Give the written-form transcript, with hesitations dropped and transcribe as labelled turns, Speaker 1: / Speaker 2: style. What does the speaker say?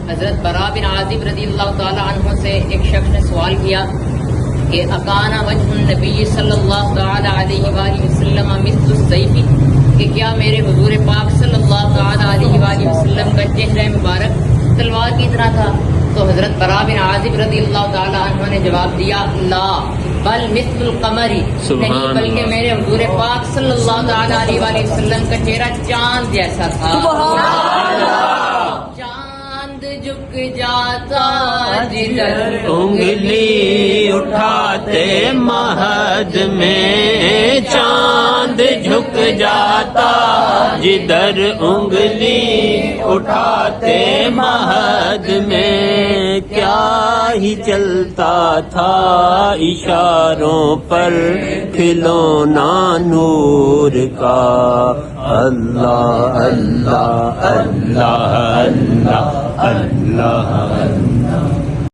Speaker 1: حضرت برا بن عازب رضی اللہ تعالی عنہ سے ایک شخص نے سوال کیا کہ اکانا وجہ النبی صلی اللہ تعالی علیہ وآلہ وسلم مثل السیف، کہ کیا میرے حضور پاک صلی اللہ تعالی علیہ وآلہ وسلم کا چہرہ مبارک تلوار کی طرح تھا؟ تو حضرت برا بن عازب رضی اللہ تعالی عنہ نے جواب دیا لا بل مثل القمر، نہیں بلکہ میرے حضور پاک صلی اللہ تعالی علیہ وآلہ وسلم کا چہرہ چاند جیسا تھا۔ چاند جھک جاتا جدھر
Speaker 2: انگلی اٹھاتے مہد میں، چاند جھک جاتا جدھر انگلی اٹھاتے مہد میں، کیا ہی چلتا تھا اشاروں پر کھلونا نور کا، اللہ اللہ اللہ اللہ اللہ اللہ۔